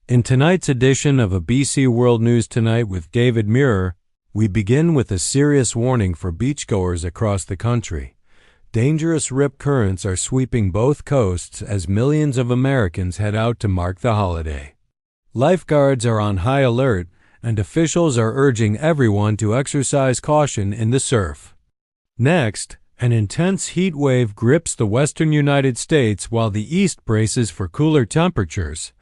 In tonight's edition of a BC World News Tonight with David Muir, we begin with a serious warning for beachgoers across the country. Dangerous rip currents are sweeping both coasts as millions of Americans head out to mark the holiday. Lifeguards are on high alert, and officials are urging everyone to exercise caution in the surf. Next, an intense heat wave grips the western United States while the east braces for cooler temperatures.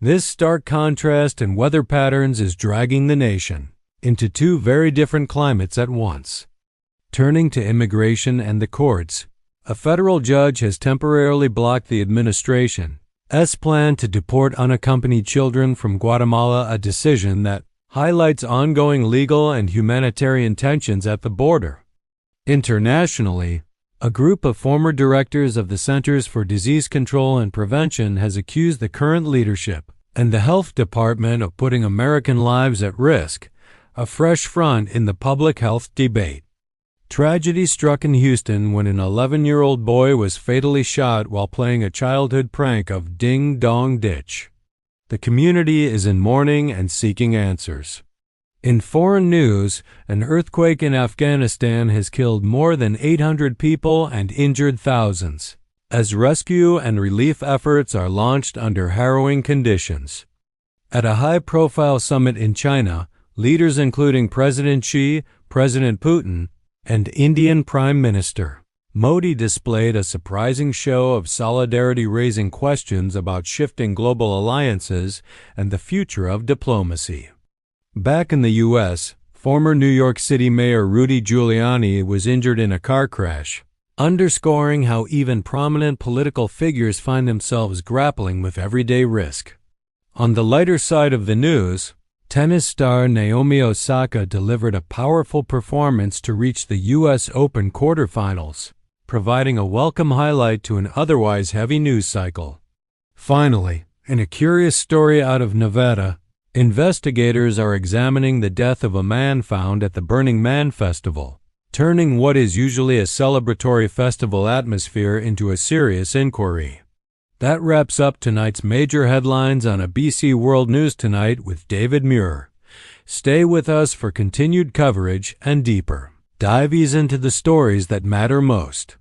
This stark contrast in weather patterns is dragging the nation into two very different climates at once. Turning to immigration and the courts, a federal judge has temporarily blocked the administration's plan to deport unaccompanied children from Guatemala, a decision that highlights ongoing legal and humanitarian tensions at the border. Internationally, a group of former directors of the Centers for Disease Control and Prevention has accused the current leadership and the Health Department of putting American lives at risk, a fresh front in the public health debate. Tragedy struck in Houston when an 11-year-old boy was fatally shot while playing a childhood prank of Ding Dong Ditch. The community is in mourning and seeking answers. In foreign news, an earthquake in Afghanistan has killed more than 800 people and injured thousands, as rescue and relief efforts are launched under harrowing conditions. At a high-profile summit in China, leaders including President Xi, President Putin, and Indian Prime Minister Modi displayed a surprising show of solidarity, raising questions about shifting global alliances and the future of diplomacy. Back in the U.S., former New York City Mayor Rudy Giuliani was injured in a car crash, underscoring how even prominent political figures find themselves grappling with everyday risk. On the lighter side of the news, tennis star Naomi Osaka delivered a powerful performance to reach the U.S. Open quarterfinals, providing a welcome highlight to an otherwise heavy news cycle. Finally, in a curious story out of Nevada, investigators are examining the death of a man found at the Burning Man Festival, turning what is usually a celebratory festival atmosphere into a serious inquiry. That wraps up tonight's major headlines on a BC World News Tonight with David Muir. Stay with us for continued coverage and deeper dives into the stories that matter most.